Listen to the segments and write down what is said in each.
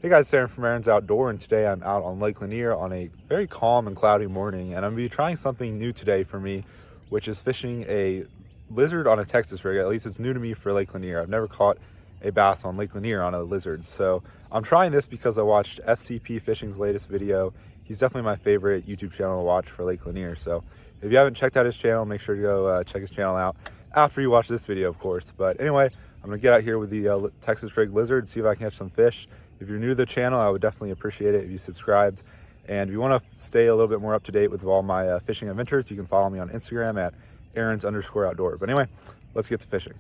Hey guys, Sarah from Aaron's Outdoor, and today I'm out on Lake Lanier on a very calm and cloudy morning, and I'm going to be trying something new today for me, which is fishing a lizard on a Texas rig. At least it's new to me for Lake Lanier. I've never caught a bass on Lake Lanier on a lizard, so I'm trying this because I watched FCP Fishing's latest video. He's definitely my favorite YouTube channel to watch for Lake Lanier, so if you haven't checked out his channel, make sure to go check his channel out after you watch this video, of course. But anyway, I'm going to get out here with the Texas rig lizard, see if I can catch some fish. If you're new to the channel, I would definitely appreciate it if you subscribed. And if you want to stay a little bit more up to date with all my fishing adventures, you can follow me on Instagram at Aaron's_outdoor. But anyway, let's get to fishing.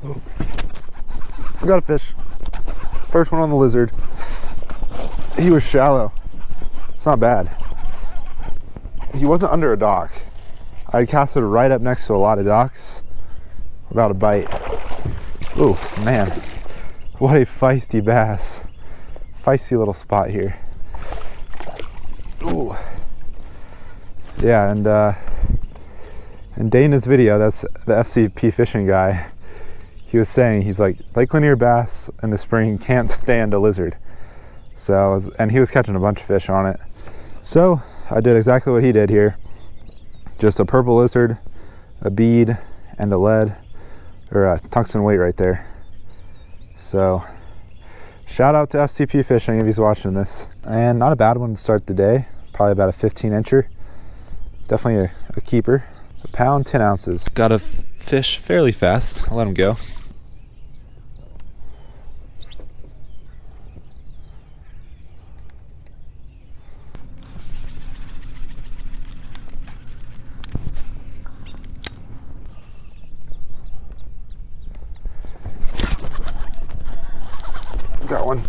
Oh, I got a fish. First one on the lizard. He was shallow. It's not bad. He wasn't under a dock. I casted right up next to a lot of docks without a bite. Oh man, what a feisty bass. Feisty little spot here. Ooh. Yeah, and in Dana's video, that's the FCP fishing guy, he was saying, he's like, Lake Lanier bass in the spring can't stand a lizard. So, and he was catching a bunch of fish on it. So I did exactly what he did here. Just a purple lizard, a bead, and a lead, or a tungsten weight right there. So, shout out to FCP Fishing if he's watching this. And not a bad one to start the day. Probably about a 15-incher. Definitely a keeper. A pound, 10 ounces. Got a fish fairly fast. I'll let him go. Got one.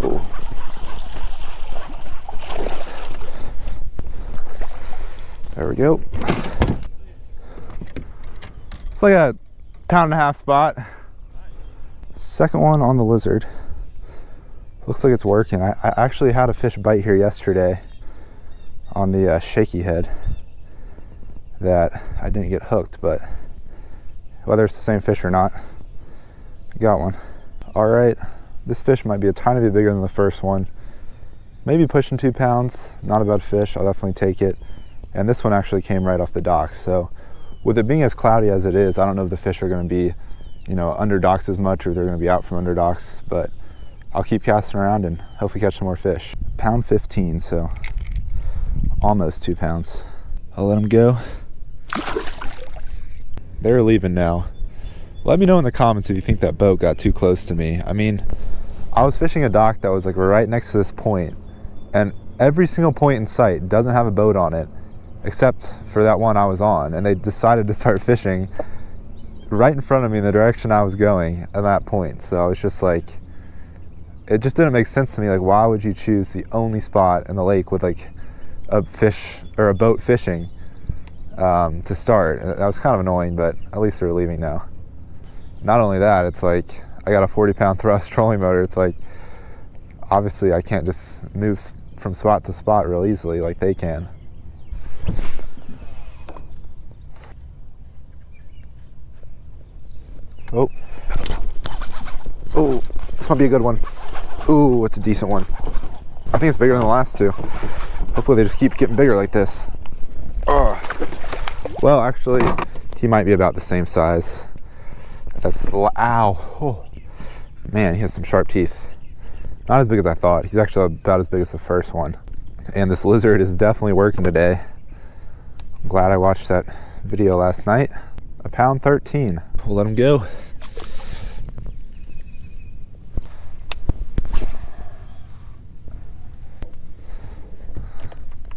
Oh. There we go. It's like a pound-and-a-half spot. Second one on the lizard. Looks like it's working. I actually had a fish bite here yesterday on the Shakey head that I didn't get hooked, but whether it's the same fish or not, got one. All right, this fish might be a tiny bit bigger than the first one. Maybe pushing 2 pounds. Not a bad fish. I'll definitely take it. And this one actually came right off the dock. So with it being as cloudy as it is, I don't know if the fish are going to be, under docks as much, or they're going to be out from under docks. But I'll keep casting around and hopefully catch some more fish. Pound 15, so almost 2 pounds. I'll let them go. They're leaving now. Let me know in the comments if you think that boat got too close to me. I mean, I was fishing a dock that was like right next to this point, and every single point in sight doesn't have a boat on it, except for that one I was on, and they decided to start fishing right in front of me in the direction I was going at that point. So I was just like, it just didn't make sense to me. Like, why would you choose the only spot in the lake with like a fish or a boat fishing to start? That was kind of annoying, but at least they're leaving now. Not only that, it's like I got a 40-pound thrust trolling motor. It's like, obviously I can't just move from spot to spot real easily like they can. Oh, this might be a good one. Ooh, it's a decent one. I think it's bigger than the last two. Hopefully they just keep getting bigger like this. Oh. Well, actually, he might be about the same size. That's, ow. Oh. Man, he has some sharp teeth. Not as big as I thought. He's actually about as big as the first one. And this lizard is definitely working today. I'm glad I watched that video last night. A pound 13. We'll let him go.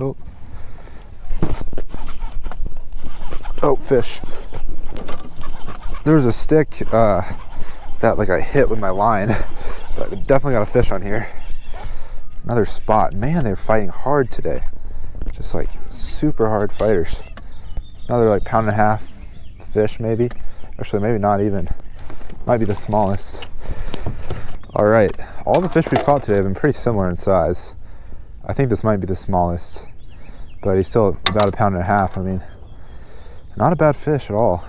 Oh. Oh, fish. There was a stick that like I hit with my line, but I definitely got a fish on here. Another spot. Man, they're fighting hard today. Just like super hard fighters. Another like pound-and-a-half fish maybe. Actually, maybe not even. Might be the smallest. All right, all the fish we've caught today have been pretty similar in size. I think this might be the smallest. but he's still about a pound and a half. I mean, not a bad fish at all.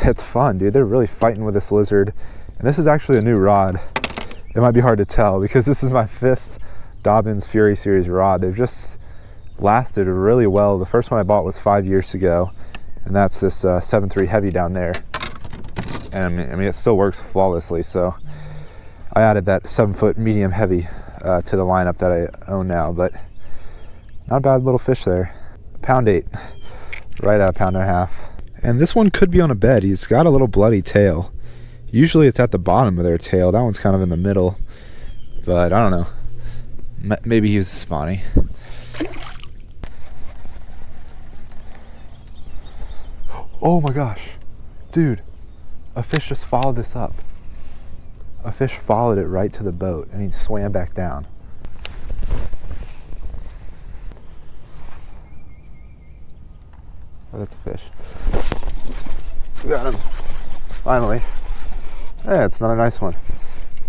It's fun, dude. They're really fighting with this lizard. And this is actually a new rod. It might be hard to tell because this is my 5th Dobyns Fury Series rod. They've just lasted really well. The first one I bought was 5 years ago, and that's this 7.3 heavy down there. And I mean, it still works flawlessly. So I added that 7-foot medium heavy to the lineup that I own now, but not a bad little fish there. Pound 8, right at a pound and a half. And this one could be on a bed. He's got a little bloody tail. Usually it's at the bottom of their tail. That one's kind of in the middle, but I don't know. Maybe he was spawny. Oh my gosh, dude, a fish just followed this up. A fish followed it right to the boat and he swam back down. Oh, that's a fish. Got him. Finally. Yeah, it's another nice one.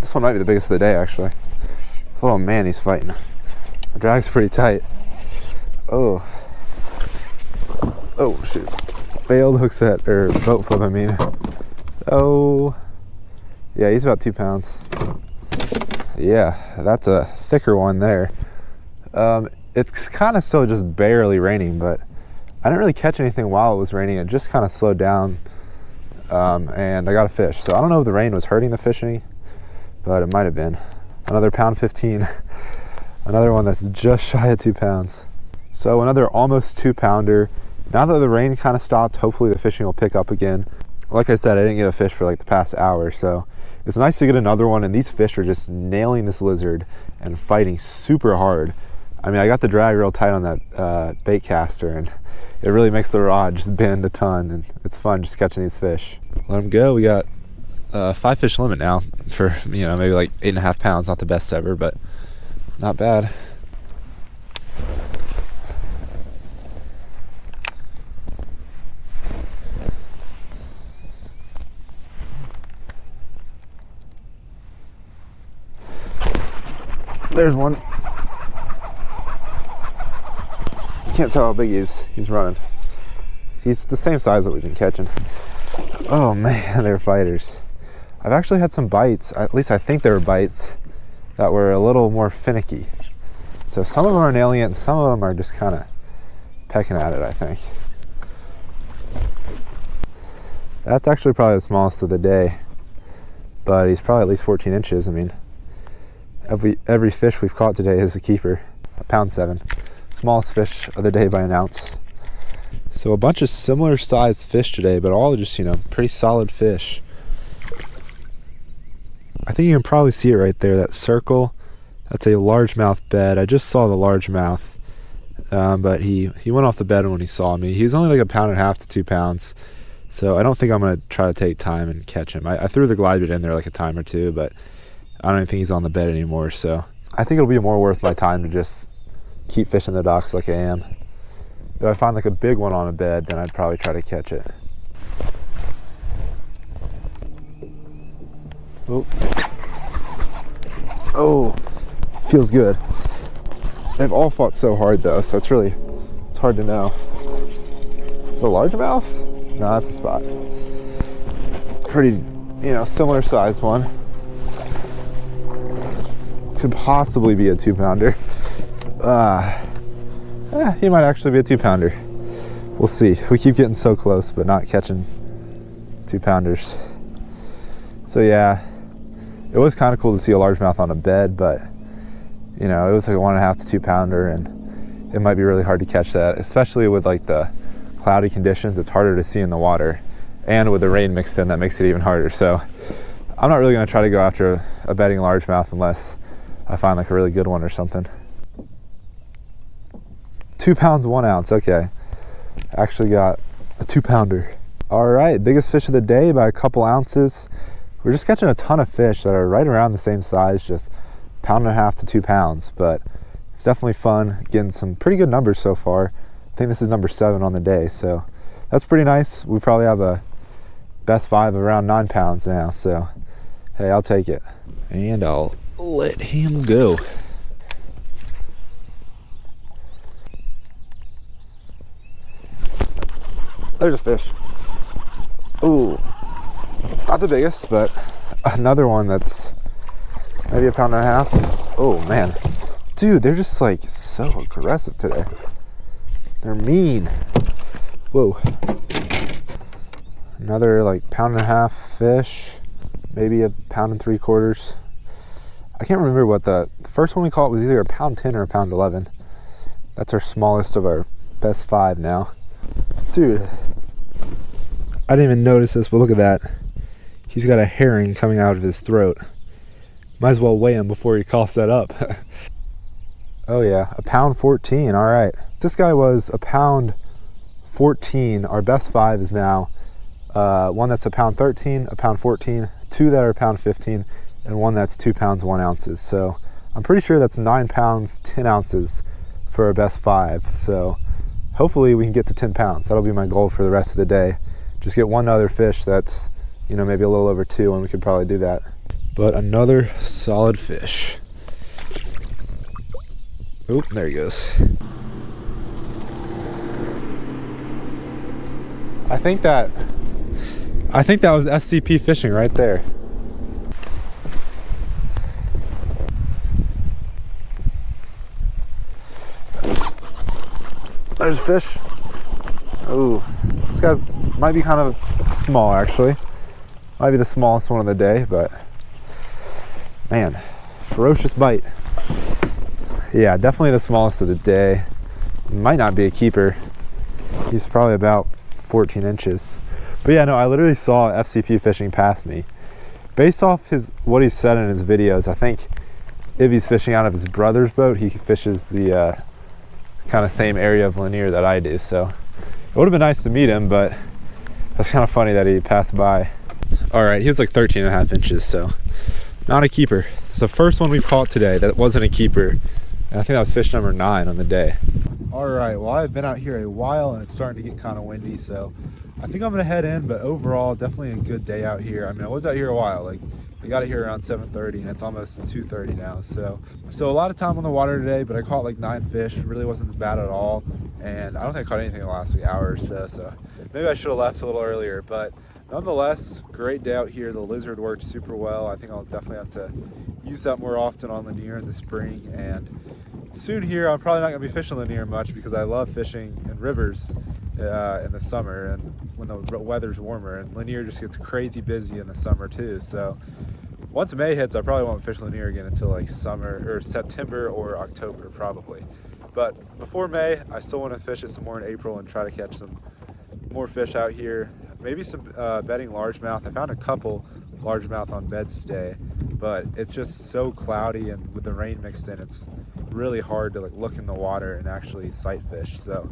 This one might be the biggest of the day, actually. Oh man, he's fighting. The drag's pretty tight. Oh. Oh shoot. Failed hook set, or boat flip, I mean. Oh. Yeah, he's about 2 pounds. Yeah, that's a thicker one there. It's kind of still just barely raining, but I didn't really catch anything while it was raining. It just kind of slowed down, and I got a fish. So I don't know if the rain was hurting the fish any, but it might have been. Another pound 15. Another one that's just shy of 2 pounds. So another almost 2 pounder. Now that the rain kind of stopped, hopefully the fishing will pick up again. Like I said, I didn't get a fish for like the past hour, so it's nice to get another one, and these fish are just nailing this lizard and fighting super hard. I mean, I got the drag real tight on that bait caster, and it really makes the rod just bend a ton, and it's fun just catching these fish. Let them go. We got 5 fish limit now for, you know, maybe like 8.5 pounds. Not the best ever, but not bad. There's one. Can't tell how big he's running. He's the same size that we've been catching. Oh man, they're fighters. I've actually had some bites, at least I think they were bites, that were a little more finicky. So some of them are nailing it and some of them are just kind of pecking at it, I think. That's actually probably the smallest of the day, but he's probably at least 14 inches. I mean, every fish we've caught today is a keeper. A pound 7. Smallest fish of the day by an ounce. So a bunch of similar sized fish today, but all just, you know, pretty solid fish. I think you can probably see it right there, that circle. That's a largemouth bed. I just saw the largemouth, but he went off the bed when he saw me. He was only like 1.5 pounds to 2 pounds, so I don't think I'm going to try to take time and catch him. I threw the glide bait in there like a time or two, but I don't even think he's on the bed anymore, so I think it'll be more worth my time to just keep fishing the docks like I am. If I find like a big one on a bed, then I'd probably try to catch it. Oh, feels good. They've all fought so hard though, so it's hard to know. Is it a largemouth? No, that's a spot. Pretty, you know, similar sized one. Could possibly be a 2 pounder. He might actually be a 2 pounder. We'll see. We keep getting so close, but not catching 2 pounders. So yeah, it was kind of cool to see a largemouth on a bed, but you know, it was like a 1.5 to 2 pounder, and it might be really hard to catch that, especially with like the cloudy conditions. It's harder to see in the water, and with the rain mixed in, that makes it even harder. So I'm not really going to try to go after a bedding largemouth unless I find like a really good one or something. 2 pounds 1 ounce. Okay, actually got a 2 pounder. All right, biggest fish of the day by a couple ounces. We're just catching a ton of fish that are right around the same size, just 1.5 pounds to 2 pounds, but it's definitely fun getting some pretty good numbers so far. I think this is number 7 on the day, so that's pretty nice. We probably have a best 5 of around 9 pounds now, so hey, I'll take it. And I'll let him go. There's a fish. Ooh, not the biggest, but another one that's maybe a pound and a half. Oh man, dude, they're just like so aggressive today. They're mean. Whoa. Another like pound and a half fish, maybe a pound and 3/4. I can't remember what the first one we caught was either a pound 10 or a pound 11. That's our smallest of our best 5 now. Dude, I didn't even notice this, but look at that. He's got a herring coming out of his throat. Might as well weigh him before he coughs that up. Oh yeah, a pound 14, all right. This guy was a pound 14. Our best 5 is now one that's a pound 13, a pound 14, 2 that are a pound 15, and one that's 2 pounds 1 ounces. So I'm pretty sure that's 9 pounds 10 ounces for our best 5. So hopefully we can get to 10 pounds. That'll be my goal for the rest of the day. Just get one other fish that's, you know, maybe a little over 2, and we could probably do that. But another solid fish. Oh, there he goes. I think that was SCP fishing right there. There's fish. Ooh, this guy's might be kind of small actually. Might be the smallest one of the day, but man, ferocious bite. Yeah, definitely the smallest of the day. Might not be a keeper. He's probably about 14 inches. But yeah, no, I literally saw FCP fishing past me. Based off what he said in his videos, I think if he's fishing out of his brother's boat, he fishes the kind of same area of Lanier that I do. So it would have been nice to meet him, but that's kind of funny that he passed by. All right, he was like 13 and a half inches, so not a keeper. It's the first one we've caught today that wasn't a keeper. And I think that was fish number 9 on the day. All right, well, I've been out here a while and it's starting to get kind of windy, so I think I'm gonna head in, but overall, definitely a good day out here. I mean, I was out here a while. Like, I got it here around 7:30 and it's almost 2:30 now. So a lot of time on the water today, but I caught like 9 fish. Really wasn't bad at all. And I don't think I caught anything in the last hour or so. So maybe I should have left a little earlier, but nonetheless, great day out here. The lizard worked super well. I think I'll definitely have to use that more often on Lanier in the spring. And soon here, I'm probably not gonna be fishing Lanier much because I love fishing in rivers in the summer and when the weather's warmer, and Lanier just gets crazy busy in the summer too. So once May hits, I probably won't fish Lanier again until like summer or September or October probably. But before May, I still want to fish it some more in April and try to catch some more fish out here. Maybe some bedding largemouth. I found a couple largemouth on beds today, but it's just so cloudy, and with the rain mixed in, it's really hard to like look in the water and actually sight fish. So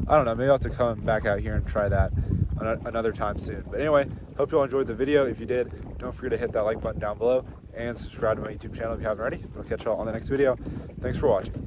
I don't know, maybe I'll have to come back out here and try that another time soon. But anyway, hope you all enjoyed the video. If you did, don't forget to hit that like button down below and subscribe to my YouTube channel if you haven't already. I'll catch y'all on the next video. Thanks for watching.